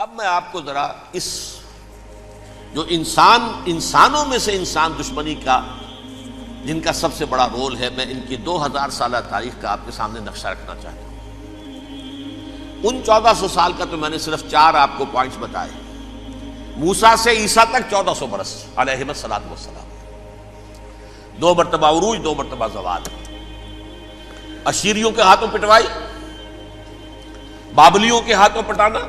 اب میں آپ کو ذرا اس جو انسانوں میں سے انسان دشمنی کا جن کا سب سے بڑا رول ہے، میں ان کی 2000 سالہ تاریخ کا آپ کے سامنے نقشہ رکھنا چاہتا ہوں۔ ان 1400 سال کا تو میں نے صرف 4 آپ کو پوائنٹس بتائے۔ موسیٰ سے عیسیٰ تک 1400 برس علیہم الصلوۃ والسلام، 2 مرتبہ عروج، 2 مرتبہ زوال، اشیریوں کے ہاتھوں پٹوائی، بابلیوں کے ہاتھوں پٹانا،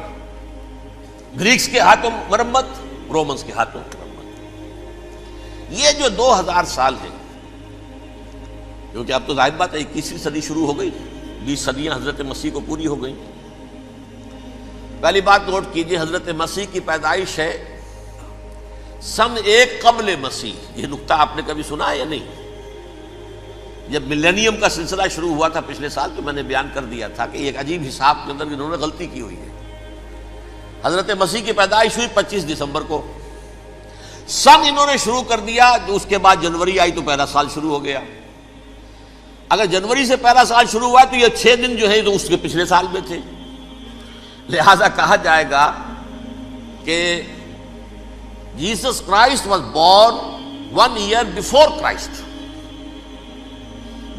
گریکس کے ہاتھوں مرمت، رومنز کے ہاتھوں مرمت۔ یہ جو 2000 سال ہیں، کیونکہ اب تو ظاہر بات ہے 21ویں صدی شروع ہو گئی، 20 صدیاں حضرت مسیح کو پوری ہو گئی۔ پہلی بات نوٹ کیجئے، حضرت مسیح کی پیدائش ہے سن 1 قبل مسیح۔ یہ نقطہ آپ نے کبھی سنا ہے یا نہیں؟ جب ملینیم کا سلسلہ شروع ہوا تھا پچھلے سال، تو میں نے بیان کر دیا تھا کہ ایک عجیب حساب کے اندر انہوں نے غلطی کی ہوئی ہے۔ حضرت مسیح کی پیدائش ہوئی 25 دسمبر کو، سن انہوں نے شروع کر دیا، جو اس کے بعد جنوری آئی تو پہلا سال شروع ہو گیا۔ اگر جنوری سے پہلا سال شروع ہوا تو یہ 6 دن جو ہے تو اس کے پچھلے سال میں تھے، لہذا کہا جائے گا کہ Jesus Christ was born 1 year before Christ,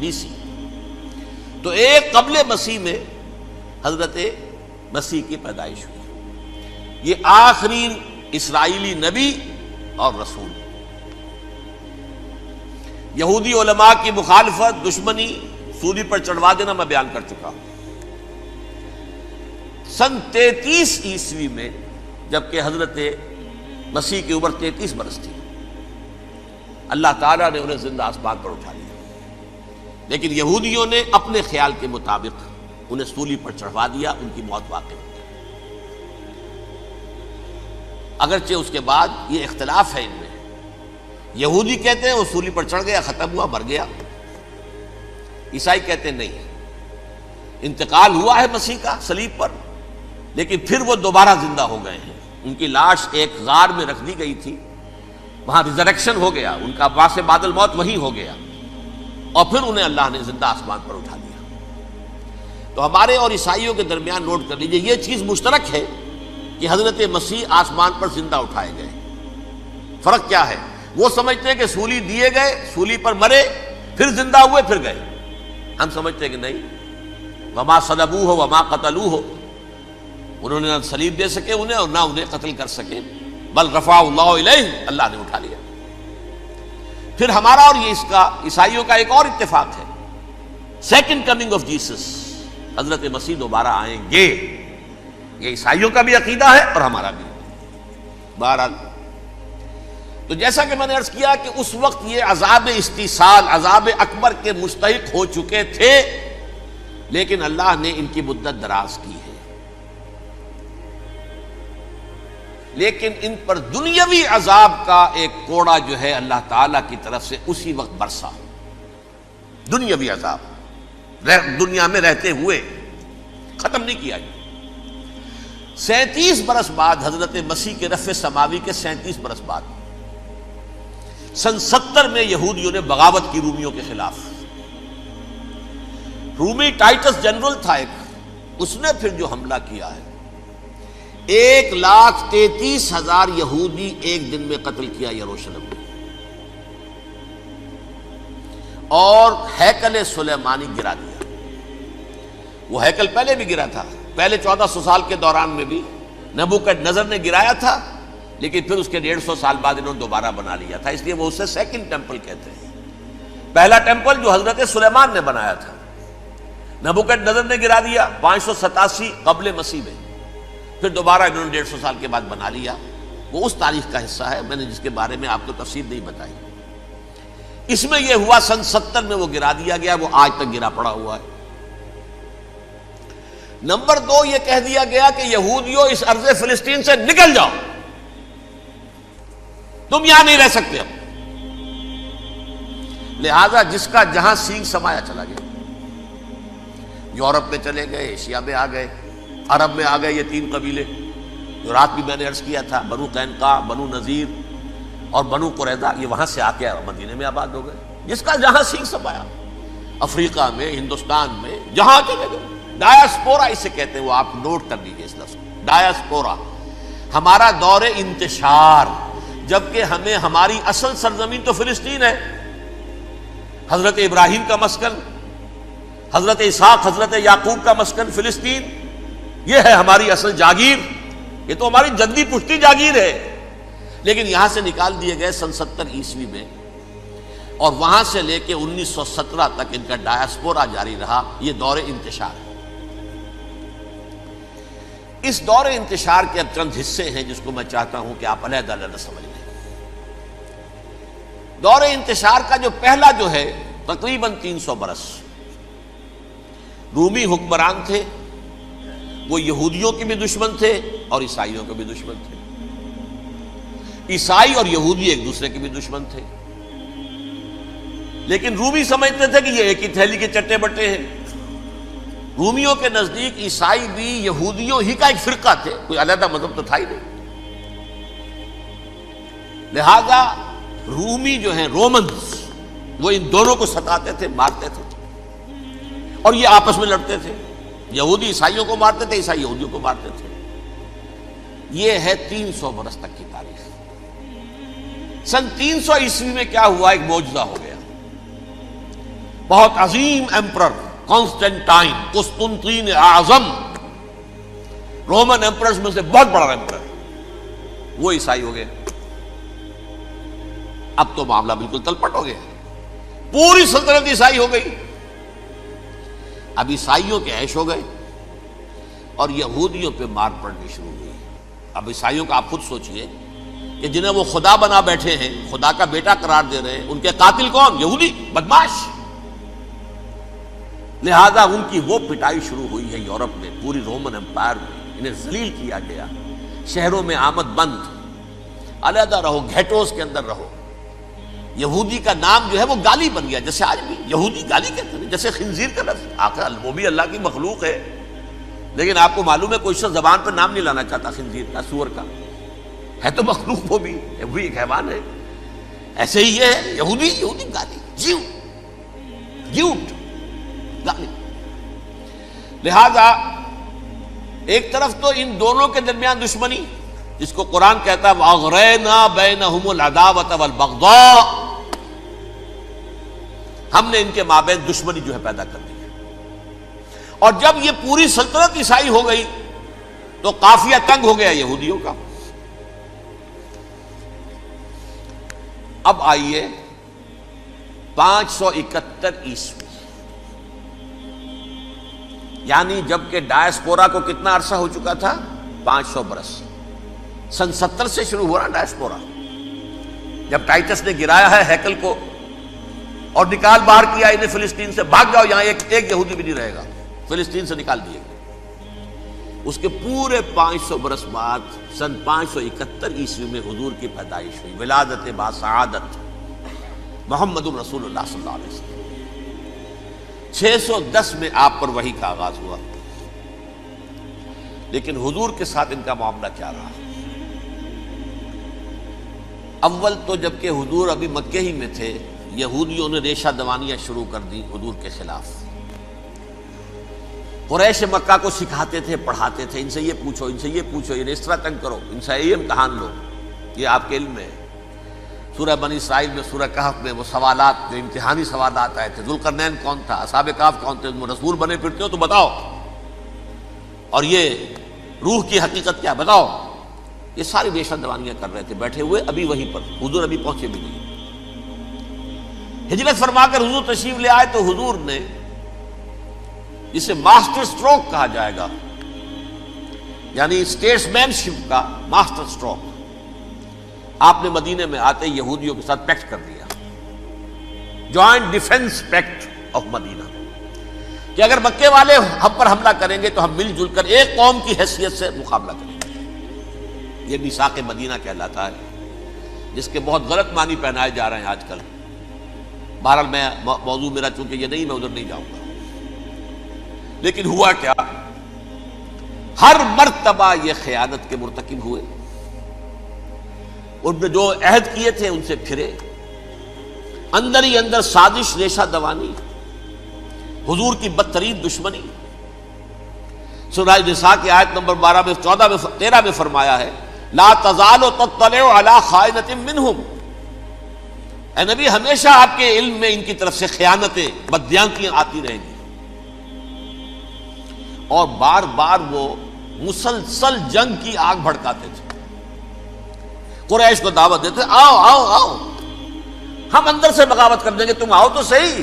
BC۔ تو 1 قبل مسیح میں حضرت مسیح کی پیدائش ہوئی۔ یہ آخری اسرائیلی نبی اور رسول۔ یہودی علماء کی مخالفت، دشمنی، سولی پر چڑھوا دینا میں بیان کر چکا ہوں۔ سن 33 عیسوی میں، جبکہ حضرت مسیح کی عمر 33 برس تھی، اللہ تعالیٰ نے انہیں زندہ آسمان پر اٹھا لیا، لیکن یہودیوں نے اپنے خیال کے مطابق انہیں سولی پر چڑھوا دیا، ان کی موت واقع ہو گئی۔ اگرچہ اس کے بعد یہ اختلاف ہے ان میں، یہودی کہتے ہیں وہ سولی پر چڑھ گیا، ختم ہوا، مر گیا۔ عیسائی کہتے ہیں نہیں، انتقال ہوا ہے مسیح کا صلیب پر، لیکن پھر وہ دوبارہ زندہ ہو گئے ہیں۔ ان کی لاش ایک غار میں رکھ دی گئی تھی، وہاں ریزریکشن ہو گیا، ان کا باعث بعد الموت وہی ہو گیا، اور پھر انہیں اللہ نے زندہ آسمان پر اٹھا دیا۔ تو ہمارے اور عیسائیوں کے درمیان نوٹ کر لیجئے، یہ چیز مشترک ہے کہ حضرت مسیح آسمان پر زندہ اٹھائے گئے۔ فرق کیا ہے؟ وہ سمجھتے ہیں کہ سولی دیے گئے، سولی پر مرے، پھر زندہ ہوئے، پھر گئے۔ ہم سمجھتے ہیں کہ نہیں، وما صلبوہ وما قتلوہ، انہوں نے نہ صلیب دے سکے انہیں اور نہ انہیں قتل کر سکے، بل رفع اللہ الیہ، اللہ نے اٹھا لیا۔ پھر ہمارا اور یہ اس کا عیسائیوں کا ایک اور اتفاق ہے، سیکنڈ کمنگ آف جیسس، حضرت مسیح دوبارہ آئیں گے۔ یہ عیسائیوں کا بھی عقیدہ ہے اور ہمارا بھی۔ بہرحال تو جیسا کہ میں نے عرض کیا کہ اس وقت یہ عذاب استیصال، عذاب اکبر کے مستحق ہو چکے تھے، لیکن اللہ نے ان کی مدت دراز کی ہے، لیکن ان پر دنیاوی عذاب کا ایک کوڑا جو ہے اللہ تعالیٰ کی طرف سے اسی وقت برسا۔ دنیاوی عذاب دنیا میں رہتے ہوئے ختم نہیں کیا۔ 37 برس بعد، حضرت مسیح کے رفع سماوی کے 37 برس بعد، سن 70 میں یہودیوں نے بغاوت کی رومیوں کے خلاف۔ رومی ٹائٹس جنرل تھا ایک، اس نے پھر جو حملہ کیا ہے، 1,33,000 یہودی ایک دن میں قتل کیا یروشلم میں، اور ہیکل سلیمانی گرا دیا۔ وہ ہیکل پہلے بھی گرا تھا، پہلے 1400 سال کے دوران میں بھی نبوکڈنیزر نے گرایا تھا، لیکن پھر اس کے 150 سال بعد انہوں نے دوبارہ بنا لیا تھا، اس لیے وہ اسے سیکنڈ ٹیمپل کہتے ہیں۔ پہلا ٹیمپل جو حضرت سلیمان نے بنایا تھا، نبوکڈنیزر نے گرا دیا 587 قبل مسیح میں، پھر دوبارہ انہوں نے 150 سال کے بعد بنا لیا۔ وہ اس تاریخ کا حصہ ہے، میں نے جس کے بارے میں آپ کو تفصیل نہیں بتائی۔ اس میں یہ ہوا سن 70 میں وہ گرا دیا گیا، وہ آج تک گرا پڑا ہوا ہے۔ نمبر 2، یہ کہہ دیا گیا کہ یہودیوں اس ارض فلسطین سے نکل جاؤ، تم یہاں نہیں رہ سکتے اب۔ لہذا جس کا جہاں سینگ سمایا چلا گیا، یورپ میں چلے گئے، ایشیا میں آ گئے، عرب میں آ گئے، یہ 3 قبیلے جو رات بھی میں نے عرض کیا تھا، بنو قینقاع، بنو نذیر اور بنو قریظہ، یہ وہاں سے آ کے مدینے میں آباد ہو گئے۔ جس کا جہاں سینگ سمایا، افریقہ میں، ہندوستان میں، جہاں چلے گئے، ڈایاسپورا اسے کہتے ہیں، وہ آپ نوٹ کر لیجیے اس لفظ کو، ڈایاسپورا، ہمارا دور انتشار، جبکہ ہمیں ہماری اصل سرزمین تو فلسطین ہے، حضرت ابراہیم کا مسکن، حضرت اسحاق حضرت یعقوب کا مسکن فلسطین، یہ ہے ہماری اصل جاگیر، یہ تو ہماری جدی پشتی جاگیر ہے، لیکن یہاں سے نکال دیے گئے سن 70 عیسوی میں، اور وہاں سے لے کے 1917 تک ان کا ڈایاسپورا جاری رہا۔ یہ دور انتشار ہے۔ اس دور انتشار کے اب چند حصے ہیں جس کو میں چاہتا ہوں کہ آپ علیحدہ علیحدہ سمجھ لیں۔ دور انتشار کا جو پہلا جو ہے تقریباً 300 برس، رومی حکمران تھے، وہ یہودیوں کے بھی دشمن تھے اور عیسائیوں کے بھی دشمن تھے، عیسائی اور یہودی ایک دوسرے کے بھی دشمن تھے، لیکن رومی سمجھتے تھے کہ یہ ایک ہی تھیلی کے چٹے بٹے ہیں۔ رومیوں کے نزدیک عیسائی بھی یہودیوں ہی کا ایک فرقہ تھے، کوئی علیحدہ مذہب تو تھا ہی نہیں، لہذا رومی جو ہیں رومنز وہ ان دونوں کو ستاتے تھے، مارتے تھے، اور یہ آپس میں لڑتے تھے، یہودی عیسائیوں کو مارتے تھے، عیسائی یہودیوں کو مارتے تھے۔ یہ ہے 300 برس تک کی تاریخ۔ سن 300 عیسوی میں کیا ہوا؟ ایک معجزہ ہو گیا۔ بہت عظیم ایمپرر کانسٹینٹائن، قسطنطین اعظم، رومن ایمپررز میں سے بہت بڑا ایمپرر، وہ عیسائی ہو گئے۔ اب تو معاملہ بالکل تلپٹ ہو گیا، پوری سلطنت عیسائی ہو گئی۔ اب عیسائیوں کے عیش ہو گئے اور یہودیوں پہ مار پڑنی شروع ہوئی۔ اب عیسائیوں کا آپ خود سوچئے کہ جنہیں وہ خدا بنا بیٹھے ہیں، خدا کا بیٹا قرار دے رہے ہیں، ان کے قاتل کون؟ یہودی بدماش۔ لہذا ان کی وہ پٹائی شروع ہوئی ہے یورپ میں، پوری رومن امپائر میں انہیں ذلیل کیا گیا، شہروں میں آمد بند، علیحدہ رہو، گھیٹوز کے اندر رہو۔ یہودی کا نام جو ہے وہ گالی بن گیا، جیسے آج بھی یہودی گالی کہتے ہیں، جیسے خنزیر کا لفظ، آخر وہ بھی اللہ کی مخلوق ہے، لیکن آپ کو معلوم ہے کوئی شخص زبان پر نام نہیں لانا چاہتا خنزیر کا، سور کا، ہے تو مخلوق، وہ بھی ایک حیوان ہے۔ ایسے ہی یہ ہے یہودی گالی، جیوٹ گالی۔ لہذا ایک طرف تو ان دونوں کے درمیان دشمنی، جس کو قرآن کہتا ہے وَأَغْرَيْنَا بَيْنَهُمُ الْعَدَاوَةَ وَالْبَغْضَاءَ، ہم نے ان کے مابین دشمنی جو ہے پیدا کر دی ہے۔ اور جب یہ پوری سلطنت عیسائی ہو گئی تو قافیہ تنگ ہو گیا یہودیوں کا۔ اب آئیے 571 عیسوی، یعنی جب کہ ڈایاسپورا کو کتنا عرصہ ہو چکا تھا؟ 500 برس۔ سن 70 سے شروع ہوا نا ڈایاسپورا، جب ٹائٹس نے گرایا ہے ہیکل کو اور نکال باہر کیا انہیں فلسطین سے، بھاگ جاؤ یہاں ایک یہودی بھی نہیں رہے گا، فلسطین سے نکال دیے گئے۔ اس کے پورے 500 برس بعد سن 571 عیسوی میں حضور کی پیدائش ہوئی، ولادت باسعادت محمد رسول اللہ صلی اللہ علیہ وسلم۔ 610 میں آپ پر وحی کا آغاز ہوا، لیکن حضور کے ساتھ ان کا معاملہ کیا رہا؟ اول تو جبکہ حضور ابھی مکے ہی میں تھے، یہودیوں نے ریشہ دوانیاں شروع کر دی حضور کے خلاف۔ قریش مکہ کو سکھاتے تھے، پڑھاتے تھے، ان سے یہ پوچھو، ان سے یہ پوچھو، انہیں اس طرح تنگ کرو، ان سے یہ امتحان لو، یہ آپ کے علم میں ہے۔ سورہ بنی اسرائیل میں، سورہ کہف میں وہ سوالات، جو امتحانی سوالات آئے تھے، ذوالقرنین کون تھا، اصحاب کہف کون تھے، تم رسول بنے پھرتے ہو تو بتاؤ، اور یہ روح کی حقیقت کیا بتاؤ، یہ ساری ریشہ دوانیاں کر رہے تھے بیٹھے ہوئے، ابھی وہیں پر حضور ابھی پہنچے بھی نہیں۔ ہجرت فرما کر حضور تشریف لے آئے تو حضور نے، جسے ماسٹر سٹروک کہا جائے گا، یعنی اسٹیٹس مین شپ کا ماسٹر سٹروک، آپ نے مدینے میں آتے یہودیوں کے ساتھ پیکٹ کر دیا، جوائنٹ ڈیفنس پیکٹ آف مدینہ، کہ اگر مکے والے ہم پر حملہ کریں گے تو ہم مل جل کر ایک قوم کی حیثیت سے مقابلہ کریں گے۔ یہ میثاق مدینہ کہلاتا ہے، جس کے بہت غلط معنی پہنائے جا رہے ہیں آج کل۔ بہرحال میں موضوع میرا چونکہ یہ نہیں، میں ادھر نہیں جاؤں گا، لیکن ہوا کیا؟ ہر مرتبہ یہ خیانت کے مرتکب ہوئے، ان نے جو عہد کیے تھے ان سے پھرے، اندر ہی اندر سازش، ریشہ دوانی، حضور کی بدترین دشمنی۔ سورہ نساء کی آیت نمبر 12 میں 13 میں فرمایا ہے لا تزال تطلع علی خائنۃ منہم، اے نبی ہمیشہ آپ کے علم میں ان کی طرف سے خیانتیں، بددیانتیاں آتی رہیں گی. اور بار بار وہ مسلسل جنگ کی آگ بھڑکاتے تھے. قریش کو دعوت دیتے، آؤ آؤ آؤ ہم اندر سے بغاوت کر دیں گے، تم آؤ تو صحیح،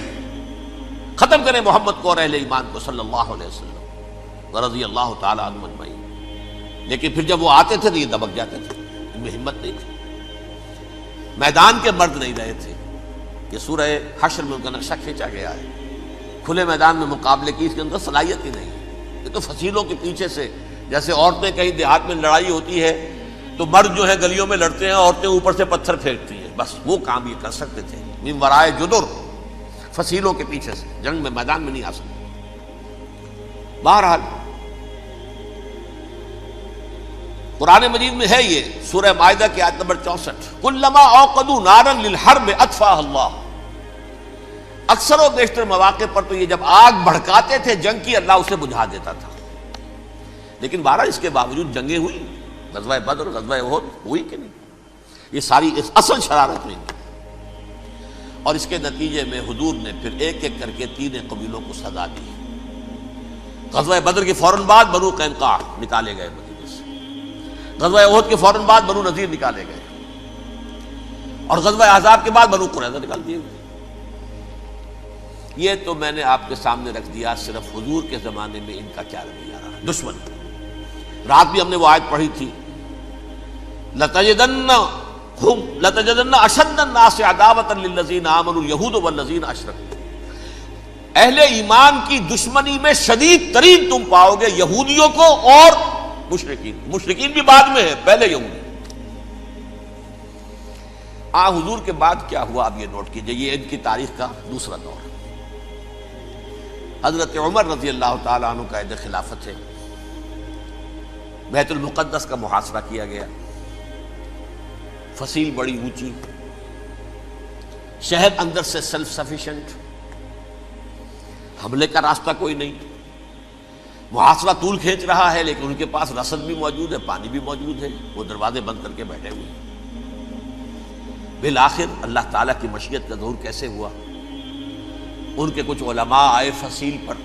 ختم کریں محمد کو اور اہل ایمان کو صلی اللہ علیہ وسلم رضی اللہ تعالی عنہم اجمعین. لیکن پھر جب وہ آتے تھے تو یہ دبک جاتے تھے، ان میں ہمت نہیں تھی. میدان کے مرد نہیں رہے تھے. یہ سورہ حشر میں ان کا نقشہ کھینچا گیا ہے. کھلے میدان میں مقابلے کی اس کے اندر صلاحیت ہی نہیں. یہ تو فصیلوں کے پیچھے سے، جیسے عورتیں کہیں دیہات میں لڑائی ہوتی ہے تو مرد جو ہے گلیوں میں لڑتے ہیں، عورتیں اوپر سے پتھر پھینکتی ہیں، بس وہ کام یہ کر سکتے تھے. من ورائے جدر، فصیلوں کے پیچھے سے، جنگ میں میدان میں نہیں آ سکتے. بہرحال قرآن مجید میں ہے یہ سورہ مائدہ کی آیت نمبر 64، کلما اوقدوا نارا للحرب اطفاها اللہ. اکثر و بیشتر مواقع پر تو یہ جب آگ بھڑکاتے تھے جنگ کی، اللہ اسے بجھا دیتا تھا. لیکن بہرحال اس کے باوجود جنگیں ہوئی، غزوہ بدر، غزوہ احد ہوئی کہ نہیں؟ یہ ساری اصل شرارت ہوئی. اور اس کے نتیجے میں حضور نے پھر ایک ایک کر کے 3 قبیلوں کو سزا دی. غزوہ بدر کے فوراً بعد بنو قینقاع نکالے گئے مدینے سے، غزوہ احد کے فوراً بعد بنو نذیر نکالے گئے، اور غزوہ احزاب کے بعد بنو قریظہ نکال دیے گئے. یہ تو میں نے آپ کے سامنے رکھ دیا صرف حضور کے زمانے میں ان کا کیا رویہ رہا. دشمن، رات بھی ہم نے وہ آیت پڑھی تھی، لَتَجِدَنَّ أَشَدَّ النَّاسِ عَدَاوَةً لِلَّذِينَ آمَنُوا الْيَهُودُ وَالَّذِينَ أَشْرَكُوا. اہل ایمان کی دشمنی میں شدید ترین تم پاؤ گے یہودیوں کو اور مشرکین. مشرکین بھی بعد میں ہے، پہلے یہودی. حضور کے بعد کیا ہوا اب یہ نوٹ کیجئے، یہ ان کی تاریخ کا دوسرا دور. حضرت عمر رضی اللہ تعالیٰ عنہ قائد خلافت ہے. بیت المقدس کا محاصرہ کیا گیا، فصیل بڑی اونچی، شہر اندر سے سیلف سفیشینٹ، حملے کا راستہ کوئی نہیں. محاصرہ طول کھینچ رہا ہے لیکن ان کے پاس رسد بھی موجود ہے، پانی بھی موجود ہے، وہ دروازے بند کر کے بیٹھے ہوئے ہیں. بالآخر اللہ تعالیٰ کی مشیت کا ظہور کیسے ہوا؟ ان کے کچھ علماء آئے فصیل پر،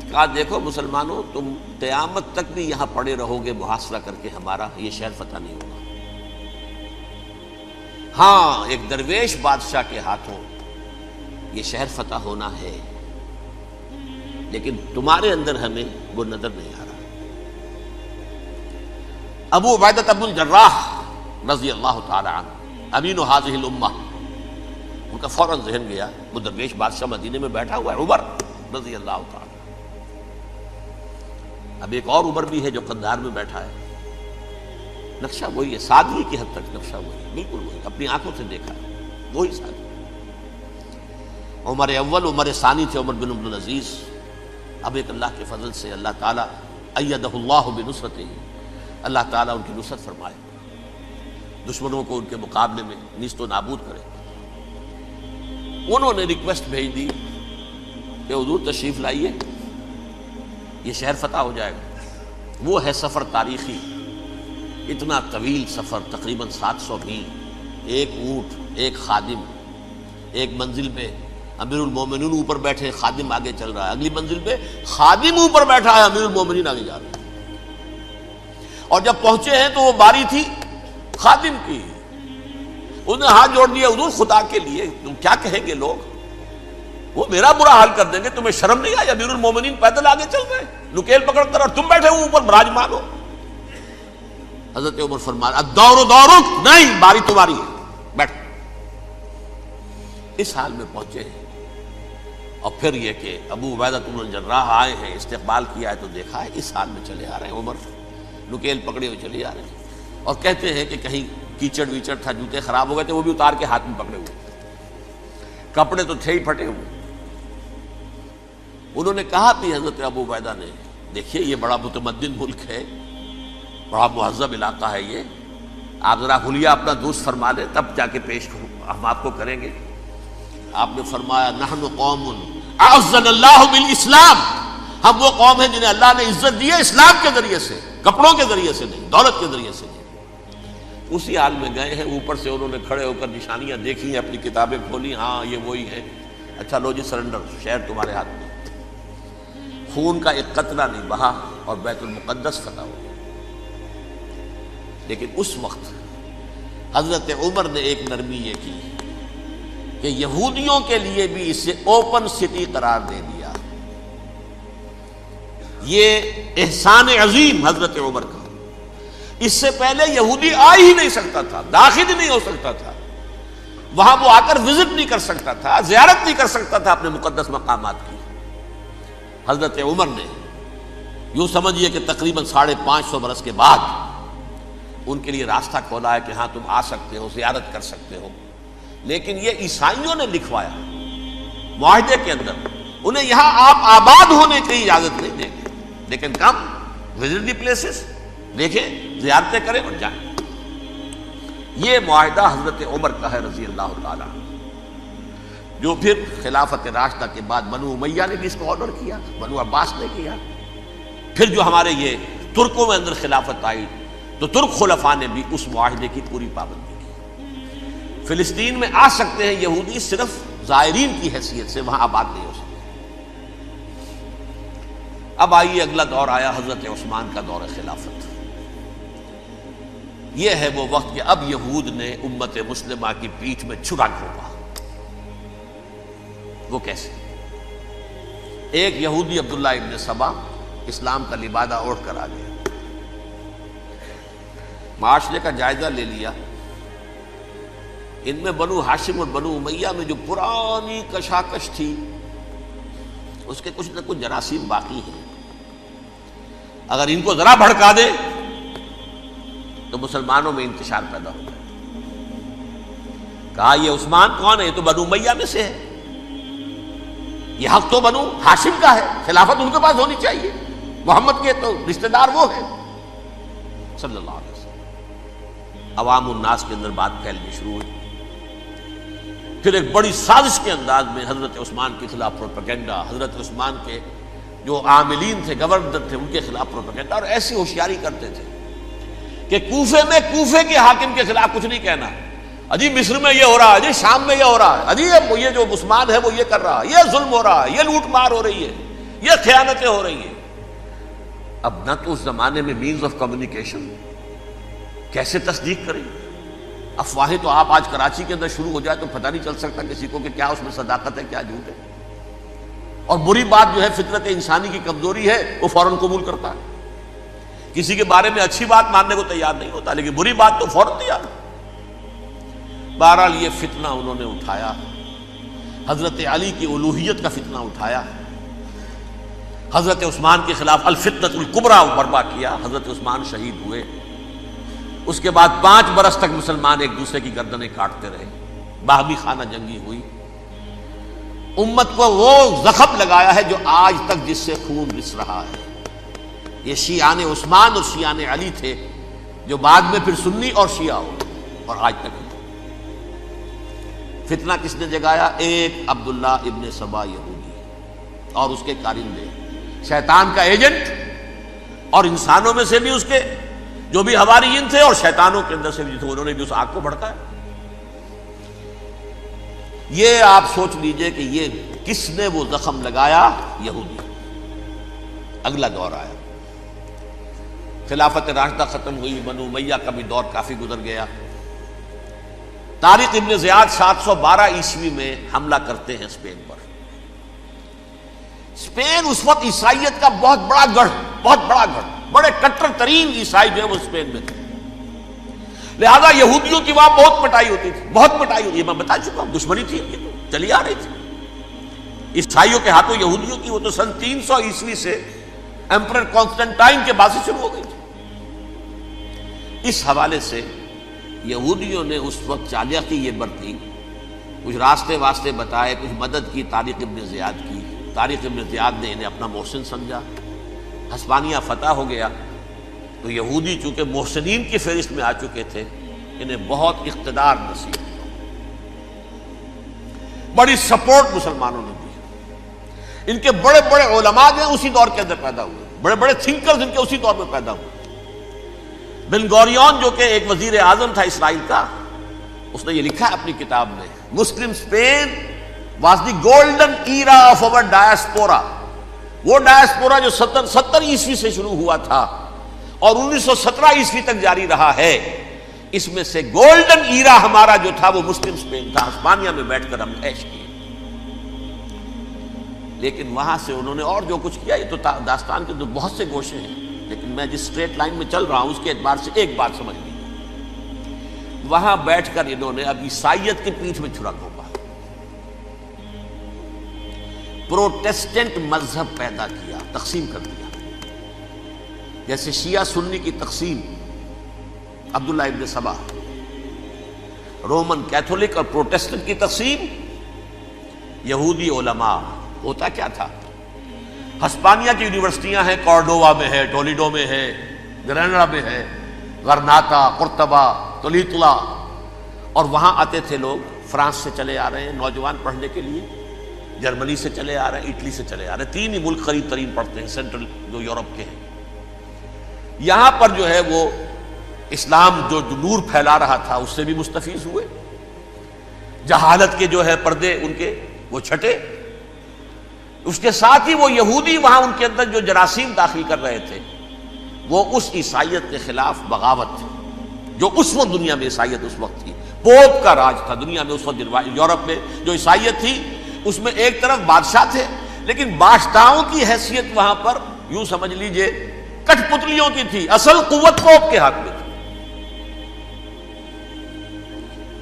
کہا دیکھو مسلمانوں، تم قیامت تک بھی یہاں پڑے رہو گے محاصرہ کر کے، ہمارا یہ شہر فتح نہیں ہوگا. ہاں ایک درویش بادشاہ کے ہاتھوں یہ شہر فتح ہونا ہے، لیکن تمہارے اندر ہمیں وہ نظر نہیں آ رہا. ابو عبیدہ بن الجراح رضی اللہ تعالی عنہ، امین هذه الامہ، ان کا فوراً ذہن گیا وہ درویش بادشاہ مدینے میں بیٹھا ہوا ہے، عمر رضی اللہ تعالی. اب ایک اور عمر بھی ہے جو قندھار میں بیٹھا ہے. نقشہ وہی ہے، سادگی کی حد تک نقشہ وہی ہے، بالکل وہی، اپنی آنکھوں سے دیکھا ہے وہی سادگی. عمر اول، عمر ثانی تھے عمر بن عبد العزیز. اب ایک اللہ کے فضل سے اللہ تعالیٰ ایدہ اللہ بنصرتہ، اللہ تعالیٰ ان کی نصرت فرمائے، دشمنوں کو ان کے مقابلے میں نیست و نابود کرے. انہوں نے ریکویسٹ بھیج دی کہ حضور تشریف لائیے، یہ شہر فتح ہو جائے گا. وہ ہے سفر تاریخی، اتنا طویل سفر، تقریباً 700 میل، ایک اونٹ، ایک خادم، ایک منزل پہ امیر المومنین اوپر بیٹھے، خادم آگے چل رہا ہے، اگلی منزل پہ خادم اوپر بیٹھا ہے، امیر المومنین آگے جا رہے ہیں. اور جب پہنچے ہیں تو وہ باری تھی خادم کی. انہوں نے ہاتھ جوڑ دیا، حضور خدا کے لیے تم کیا کہیں گے لوگ، وہ میرا برا حال کر دیں گے، تمہیں شرم نہیں آئی؟ امیر المومنین پیدل آگے چل رہے ہیں نکیل پکڑ کر، اور تم بیٹھے ہو اوپر براجمان ہو. حضرت عمر فرمایا الدور دورک، نہیں باری تمہاری ہے، بیٹھ. اس حال میں پہنچے ہیں. اور پھر یہ کہ ابو عبیدہ بن الجراح آئے ہیں، استقبال کیا ہے تو دیکھا ہے اس حال میں چلے آ رہے ہیں. عمر نکیل پکڑے ہوئے چلے آ رہے ہیں، اور کہتے ہیں کہ کہیں کیچڑ ویچڑ تھا، جوتے خراب ہو گئے تھے، وہ بھی اتار کے ہاتھ میں پکڑے ہوئے، کپڑے تو تھے ہی پھٹے ہوئے. انہوں نے کہا بھی حضرت ابو عبیدہ نے، دیکھیے یہ بڑا متمدن ملک ہے، بڑا مہذب علاقہ ہے یہ، آپ ذرا حلیہ اپنا درست فرما لیں تب جا کے پیش ہم آپ کو کریں گے. آپ نے فرمایا نحن قوم اعزنا اللہ بالاسلام، ہم وہ قوم ہیں جنہیں اللہ نے عزت دی ہے اسلام کے ذریعے سے، کپڑوں کے ذریعے سے نہیں، دولت کے ذریعے سے نہیں۔ اسی حال میں گئے ہیں، اوپر سے انہوں نے کھڑے ہو کر نشانیاں دیکھی ہیں، اپنی کتابیں کھولی، ہاں یہ وہی ہے، اچھا لو جی سرنڈر، شہر تمہارے ہاتھ میں۔ خون کا ایک قطرہ نہیں بہا اور بیت المقدس فتح ہو گیا۔ لیکن اس وقت حضرت عمر نے ایک نرمی یہ کی کہ یہودیوں کے لیے بھی اسے اوپن سٹی قرار دے دیا۔ یہ احسان عظیم حضرت عمر کا، اس سے پہلے یہودی آ ہی نہیں سکتا تھا، داخل ہی نہیں ہو سکتا تھا، وہاں وہ آ کر وزٹ نہیں کر سکتا تھا، زیارت نہیں کر سکتا تھا اپنے مقدس مقامات کی۔ حضرت عمر نے یوں سمجھیے کہ تقریباً 550 برس کے بعد ان کے لیے راستہ کھولا ہے کہ ہاں تم آ سکتے ہو، زیارت کر سکتے ہو۔ لیکن یہ عیسائیوں نے لکھوایا معاہدے کے اندر، انہیں یہاں آپ آباد ہونے کی اجازت نہیں دیں گے، لیکن کم وزٹ دی پلیسز، دیکھیں زیارتیں کریں اور جائیں۔ یہ معاہدہ حضرت عمر کا ہے رضی اللہ تعالیٰ، جو پھر خلافت راشدہ کے بعد بنو امیہ نے بھی اس کو آنر کیا، بنو عباس نے کیا۔ پھر جو ہمارے یہ ترکوں میں اندر خلافت آئی تو ترک خلفاء نے بھی اس معاہدے کی پوری پابندی کی۔ فلسطین میں آ سکتے ہیں یہودی صرف زائرین کی حیثیت سے، وہاں آباد نہیں ہو سکتے۔ اب آئیے اگلا دور آیا حضرت عثمان کا دور خلافت۔ یہ ہے وہ وقت کہ اب یہود نے امت مسلمہ کی پیٹھ میں چھرا گھونپا۔ وہ کیسے؟ ایک یہودی عبداللہ ابن سبا اسلام کا لبادہ اوڑھ کر آ گیا، معاشرے کا جائزہ لے لیا، ان میں بنو ہاشم اور بنو امیہ میں جو پرانی کشاکش تھی اس کے کچھ نہ کچھ جراثیم باقی ہیں، اگر ان کو ذرا بھڑکا دے تو مسلمانوں میں انتشار پیدا ہو جائے۔ کہا یہ عثمان کون ہے؟ یہ تو بنو امیہ میں سے ہے، یہ حق تو بنو ہاشم کا ہے، خلافت ان کے پاس ہونی چاہیے، محمد کے تو رشتہ دار وہ ہیں صلی اللہ علیہ وسلم۔ عوام الناس کے اندر بات پھیلنی شروع ہوئی۔ پھر ایک بڑی سازش کے انداز میں حضرت عثمان کے خلاف پروپیگنڈا، حضرت عثمان کے جو عاملین تھے، گورنر تھے، ان کے خلاف پروپیگنڈا، اور ایسی ہوشیاری کرتے تھے کہ کوفے میں کوفے کے حاکم کے خلاف کچھ نہیں کہنا، اجی مصر میں یہ ہو رہا ہے، اجی شام میں یہ ہو رہا ہے، اجی یہ جو عثمان ہے وہ یہ کر رہا ہے، یہ ظلم ہو رہا ہے، یہ لوٹ مار ہو رہی ہے، یہ خیانتیں ہو رہی ہیں۔ اب نہ تو اس زمانے میں مینز آف کمیونیکیشن، کیسے تصدیق کریں؟ افواہیں تو آپ آج کراچی کے اندر شروع ہو جائے تو پتہ نہیں چل سکتا کسی کو کہ کیا اس میں صداقت ہے، کیا جھوٹ ہے، اور بری بات جو ہے فطرت انسانی کی کمزوری ہے وہ فوراً قبول کرتا ہے، کسی کے بارے میں اچھی بات ماننے کو تیار نہیں ہوتا، لیکن بری بات تو فوراً تیار۔ بہرحال یہ فتنہ انہوں نے اٹھایا، حضرت علی کی الوہیت کا فتنہ اٹھایا، حضرت عثمان کے خلاف الفتنۃ الکبریٰ برپا کیا، حضرت عثمان شہید ہوئے۔ اس کے بعد 5 برس تک مسلمان ایک دوسرے کی گردنیں کاٹتے رہے، باہمی خانہ جنگی ہوئی، امت کو وہ زخم لگایا ہے جو آج تک جس سے خون رس رہا ہے۔ یہ شیعان عثمان اور شیعان علی تھے جو بعد میں پھر سنی اور شیعہ ہو، اور آج تک فتنہ کس نے جگایا؟ ایک عبداللہ ابن سبا یہودی اور اس کے کارندے، شیطان کا ایجنٹ، اور انسانوں میں سے بھی اس کے جو بھی حواریین تھے اور شیطانوں کے اندر سے بھی تھے، انہوں نے بھی اس آگ کو بھڑکایا۔ یہ آپ سوچ لیجئے کہ یہ کس نے وہ زخم لگایا؟ یہودی۔ اگلا دور آیا، خلافت راشدہ ختم ہوئی، بنو امیہ کا بھی دور کافی گزر گیا۔ طارق ابن زیاد 712 عیسوی میں حملہ کرتے ہیں اسپین پر۔ اسپین اس وقت عیسائیت کا بہت بڑا گڑھ، بڑے کٹر ترین عیسائی جو ہے وہ اسپین میں تھے، لہذا یہودیوں کی وہاں بہت پٹائی ہوتی تھی، یہ میں بتا چکا ہوں، دشمنی تھی، یہ تو چلی آ رہی تھی عیسائیوں کے ہاتھوں یہودیوں کی، وہ تو سن 300 عیسوی سے ایمپرر کانسٹنٹائن کے بعد سے شروع ہو گئی تھی۔ اس حوالے سے یہودیوں نے اس وقت چالاکی یہ برتی، کچھ راستے واسطے بتائے، کچھ مدد کی طارق ابن زیاد کی۔ طارق ابن زیاد نے انہیں اپنا محسن سمجھا، ہسپانیہ فتح ہو گیا تو یہودی چونکہ محسنین کی فہرست میں آ چکے تھے، انہیں بہت اقتدار نصیب ہوا، بڑی سپورٹ مسلمانوں نے دی۔ ان کے بڑے بڑے علماء جو ہیں اسی دور کے اندر پیدا ہوئے، بڑے بڑے تھنکرز ان کے اسی دور میں پیدا ہوئے۔ بن گوریون جو کہ ایک وزیر اعظم تھا اسرائیل کا، اس نے یہ لکھا ہے اپنی کتاب میں، Muslim Spain was the golden era of our diaspora. وہ ڈائسپورا جو 70 عیسوی سے شروع ہوا تھا اور 1917 عیسوی تک جاری رہا ہے، اس میں سے گولڈن ایرا ہمارا جو تھا وہ مسلم اسپین تھا۔ ہسپانیہ میں بیٹھ کر ہم عیش کیے، لیکن وہاں سے انہوں نے اور جو کچھ کیا، یہ تو داستان کے بہت سے گوشے ہیں، لیکن میں جس اسٹریٹ لائن میں چل رہا ہوں اس کے اعتبار سے ایک بات سمجھ لیجیے، وہاں بیٹھ کر انہوں نے اب عیسائیت کی پیٹھ میں چھرا گھونپا، پروٹیسٹنٹ مذہب پیدا کیا، تقسیم کر دیا، جیسے شیعہ سنی کی تقسیم، عبداللہ ابن سبا، رومن کیتھولک اور پروٹیسٹنٹ کی تقسیم، یہودی علماء۔ ہوتا کیا تھا، ہسپانیہ کی یونیورسٹیاں ہیں، کارڈووا میں ہے، ٹولیڈو میں ہے، گریناڈا میں ہے، غرناطہ، قرطبہ، تولیتلا، اور وہاں آتے تھے لوگ، فرانس سے چلے آ رہے ہیں نوجوان پڑھنے کے لیے، جرمنی سے چلے آ رہے ہیں، اٹلی سے چلے آ رہے ہیں، 3 ہی ملک قریب ترین پڑھتے ہیں سینٹرل جو یورپ کے ہیں۔ یہاں پر جو ہے وہ اسلام جو نور پھیلا رہا تھا اس سے بھی مستفیض ہوئے، جہالت کے جو ہے پردے ان کے وہ چھٹے، اس کے ساتھ ہی وہ یہودی وہاں ان کے اندر جو جراثیم داخل کر رہے تھے وہ اس عیسائیت کے خلاف بغاوت تھی، جو اس وقت دنیا میں عیسائیت اس وقت تھی، پوپ کا راج تھا دنیا میں اس وقت۔ یورپ میں جو عیسائیت تھی اس میں ایک طرف بادشاہ تھے، لیکن بادشاہوں کی حیثیت وہاں پر یوں سمجھ لیجئے کٹ پتلیوں کی تھی، اصل قوت پوپ کے ہاتھ میں تھی۔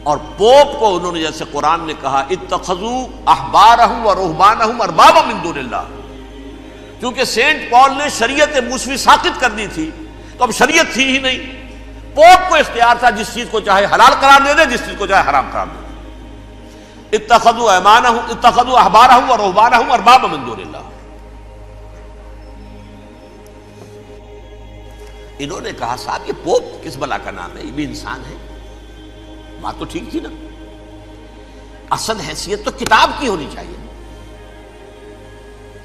اور پوپ کو انہوں نے جیسے قرآن نے کہا اتخذوا احبارهم ورهبانهم اربابا من دون اللہ، کیونکہ سینٹ پال نے شریعت موسوی ساقط کر دی تھی تو اب شریعت تھی ہی نہیں، پوپ کو اختیار تھا جس چیز کو چاہے حلال قرار دے دے، جس چیز کو چاہے حرام قرار دے دے۔ اتخذوا احبارهم ورهبانهم اربابا من دون اللہ۔ انہوں نے کہا صاحب یہ پوپ کس بلا کا نام ہے، یہ بھی انسان ہے، بات تو ٹھیک تھی نا، اصل حیثیت تو کتاب کی ہونی چاہیے،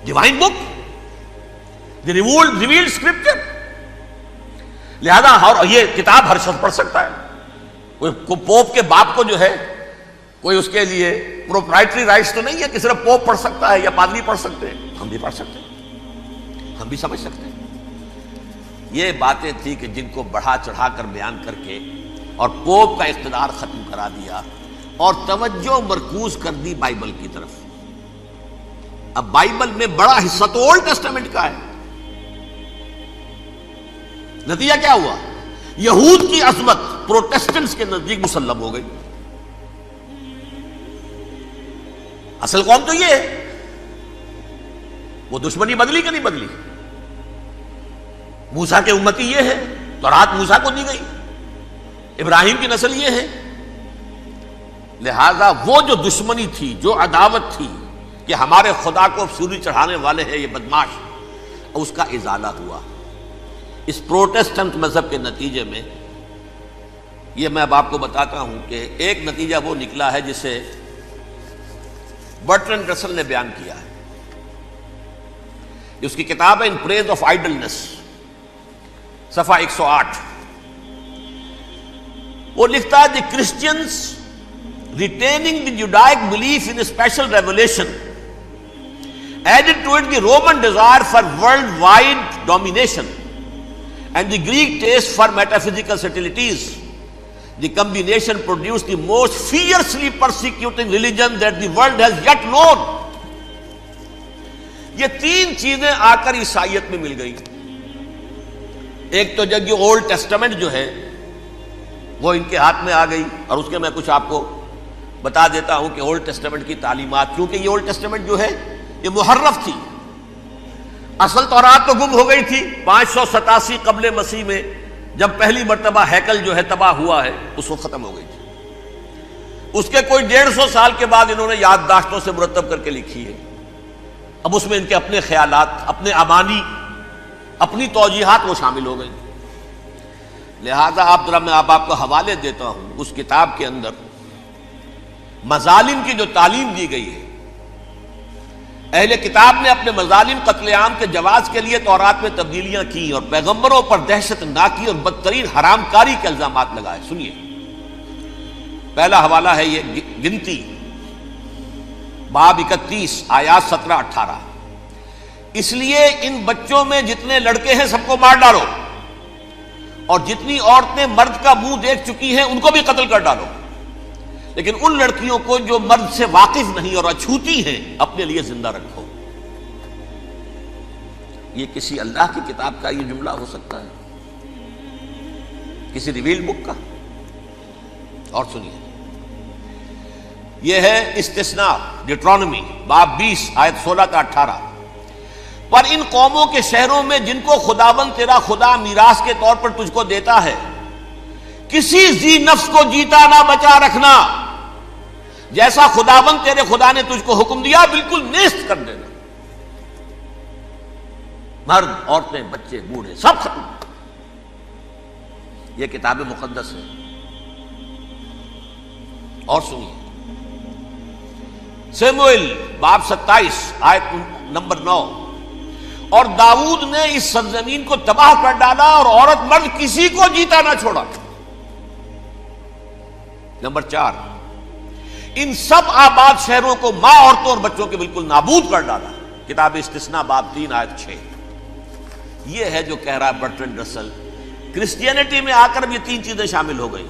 ڈیوائن بک، دی ریویلڈ اسکرپچر، لہذا اور یہ کتاب ہر شخص پڑھ سکتا ہے، کوئی پوپ کے باپ کو جو ہے کوئی اس کے لیے پروپرائٹری رائٹس تو نہیں ہے کہ صرف پوپ پڑھ سکتا ہے یا پادری پڑھ سکتے ہیں، ہم بھی پڑھ سکتے ہیں، ہم بھی سمجھ سکتے ہیں۔ یہ باتیں تھی کہ جن کو بڑھا چڑھا کر بیان کر کے اور پوپ کا اقتدار ختم کرا دیا اور توجہ مرکوز کر دی بائبل کی طرف۔ اب بائبل میں بڑا حصہ تو اولڈ ٹیسٹامنٹ کا ہے، نتیجہ کیا ہوا، یہود کی عظمت پروٹیسٹنٹس کے نزدیک مسلم ہو گئی۔ اصل قوم تو یہ ہے، وہ دشمنی بدلی کہ نہیں بدلی، موسیٰ کے امتی یہ ہے، تورات موسیٰ کو دی گئی، ابراہیم کی نسل یہ ہے، لہذا وہ جو دشمنی تھی، جو عداوت تھی کہ ہمارے خدا کو سوری چڑھانے والے ہیں یہ بدماش، اس کا ازالہ ہوا اس پروٹیسٹنٹ مذہب کے نتیجے میں۔ یہ میں اب آپ کو بتاتا ہوں کہ ایک نتیجہ وہ نکلا ہے جسے برٹرنڈ رسل نے بیان کیا ہے، اس کی کتاب ہے ان پریز آف آئیڈلنس، صفحہ 108۔ وہ لکھتا ہے the Christians retaining the Judaic belief in special revelation added to it the Roman desire for worldwide domination and the Greek taste for metaphysical subtleties. The combination produced the most fiercely persecuting religion that the world has yet known. یہ 3 چیزیں آ کر عیسائیت میں مل گئی۔ ایک تو جب یہ اولڈ ٹیسٹامنٹ جو ہے وہ ان کے ہاتھ میں آ گئی، اور اس کے میں کچھ آپ کو بتا دیتا ہوں کہ اولڈ ٹیسٹامنٹ کی تعلیمات، کیونکہ یہ اولڈ ٹیسٹامنٹ جو ہے یہ محرف تھی، اصل تورات تو گم ہو گئی تھی 587 قبل مسیح میں، جب پہلی مرتبہ ہیکل جو ہے تباہ ہوا ہے اس وقت ختم ہو گئی تھی۔ اس کے کوئی 150 سال کے بعد انہوں نے یادداشتوں سے مرتب کر کے لکھی ہے، اب اس میں ان کے اپنے خیالات، اپنے امانی، اپنی توجیحات وہ شامل ہو گئی۔ لہذا میں آپ کو حوالے دیتا ہوں، اس کتاب کے اندر مظالم کی جو تعلیم دی گئی ہے، اہل کتاب نے اپنے مظالم قتل عام کے جواز کے لیے تورات میں تبدیلیاں کی اور پیغمبروں پر دہشت ناکی اور بدترین حرام کاری کے الزامات لگائے. سنیے، پہلا حوالہ ہے یہ گنتی باب 31 آیات 17-18. اس لیے ان بچوں میں جتنے لڑکے ہیں سب کو مار ڈالو، اور جتنی عورتیں مرد کا منہ دیکھ چکی ہیں ان کو بھی قتل کر ڈالو، لیکن ان لڑکیوں کو جو مرد سے واقف نہیں اور اچھوتی ہیں اپنے لیے زندہ رکھو. یہ کسی اللہ کی کتاب کا یہ جملہ ہو سکتا ہے؟ کسی ریویل بک کا؟ اور سنیے، یہ ہے استثناء ڈیٹرانومی باب 20 آیت 16-18. پر ان قوموں کے شہروں میں جن کو خداوند تیرا خدا میراث کے طور پر تجھ کو دیتا ہے، کسی ذی نفس کو جیتا نہ بچا رکھنا، جیسا خداوند تیرے خدا نے تجھ کو حکم دیا بالکل نیست کر دینا. مرد، عورتیں، بچے، بوڑھے سب ختم. یہ کتاب مقدس ہے. اور سنیے، سموئیل باب 27 آیت نمبر 9. اور داؤد نے اس سرزمین کو تباہ کر ڈالا اور عورت مرد کسی کو جیتا نہ چھوڑا. نمبر 4، ان سب آباد شہروں کو ماں، عورتوں اور بچوں کے بالکل نابود کر ڈالا. کتاب استثناء باب 3 آیت 6. یہ ہے جو کہہ رہا ہے برٹرنڈ رسل، کرسچینٹی میں آ کر اب یہ تین چیزیں شامل ہو گئی.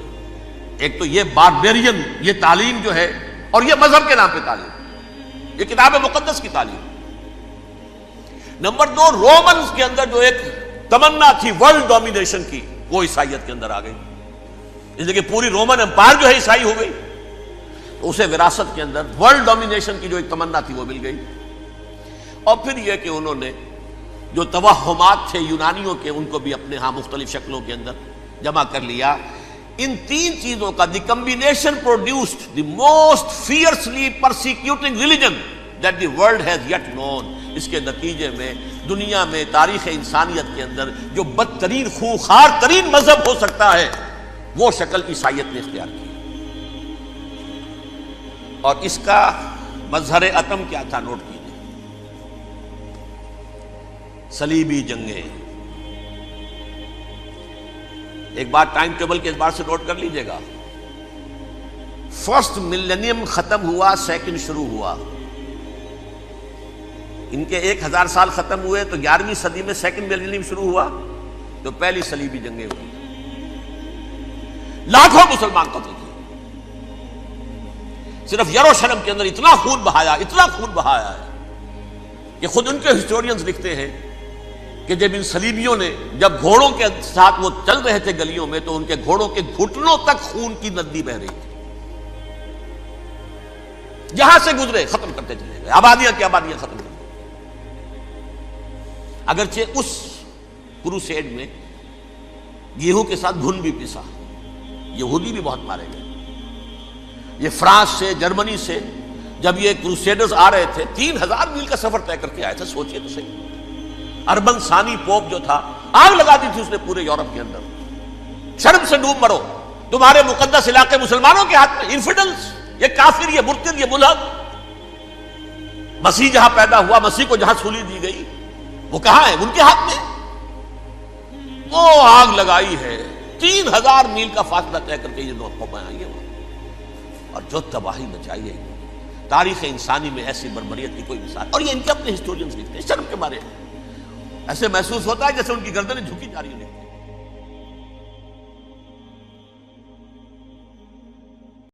ایک تو یہ باربیرین یہ تعلیم جو ہے، اور یہ مذہب کے نام پہ تعلیم، یہ کتاب مقدس کی تعلیم. نمبر 2، رومنز کے اندر جو ایک تمنا تھی ورلڈ ڈومینیشن کی، وہ عیسائیت کے اندر آ گئی. اس لیے کہ پوری رومن امپائر جو ہے عیسائی ہو گئی، تو اسے وراثت کے اندر ورلڈ ڈومینیشن کی جو ایک تمنا تھی وہ مل گئی. اور پھر یہ کہ انہوں نے جو توہمات تھے یونانیوں کے، ان کو بھی اپنے ہاں مختلف شکلوں کے اندر جمع کر لیا. ان تین چیزوں کا the combination produced the most fiercely persecuting religion that the world has yet known. اس کے نتیجے میں دنیا میں تاریخ انسانیت کے اندر جو بدترین خونخوار ترین مذہب ہو سکتا ہے وہ شکل عیسائیت نے اختیار کی. اور اس کا مظہر عتم کیا تھا؟ نوٹ کیجیے، صلیبی جنگیں. ایک بات ٹائم ٹیبل کے اعتبار سے نوٹ کر لیجئے گا. فرسٹ ملینیم ختم ہوا، سیکنڈ شروع ہوا. ان کے 1000 سال ختم ہوئے تو 11ویں صدی میں سیکنڈ ملینیم شروع ہوا، تو پہلی صلیبی جنگیں ہوئی. لاکھوں مسلمان قتل کیے. صرف یروشلم کے اندر اتنا خون بہایا ہے کہ خود ان کے ہسٹورینز لکھتے ہیں کہ جب ان صلیبیوں نے جب گھوڑوں کے ساتھ وہ چل رہے تھے گلیوں میں، تو ان کے گھوڑوں کے گھٹنوں تک خون کی ندی بہ رہی تھی. جہاں سے گزرے ختم کرتے چلے گئے، آبادیاں کی آبادیاں ختم کر. اگرچہ اس کروسیڈ میں گیہوں کے ساتھ گھن بھی پسا، یہودی بھی بہت مارے گئے. یہ فرانس سے، جرمنی سے جب یہ کروسیڈرز آ رہے تھے، 3000 میل کا سفر طے کر کے آئے تھے. سوچئے تو صحیح. اربن ثانی پوپ جو تھا، آگ لگا دی تھی اس نے پورے یورپ کے اندر. شرم سے ڈوب مرو، تمہارے مقدس علاقے مسلمانوں کے ہاتھ میں. انفیڈلز، یہ کافر، یہ مرتد، یہ ملحد. مسیح جہاں پیدا ہوا، مسیح کو جہاں سولی دی گئی، وہ کہاں ہے؟ ان کے ہاتھ میں. وہ آگ لگائی ہے، 3000 میل کا فاصلہ طے کر کے یہ لوگ قومیں آئی ہیں، اور جو تباہی مچائی ہے. تاریخ انسانی میں ایسی بربریت کی کوئی مثال. اور یہ ان کے اپنے ہسٹورینز لکھتے ہیں. شرم کے مارے ایسے محسوس ہوتا ہے جیسے ان کی گردنیں جھکی جا رہی ہیں.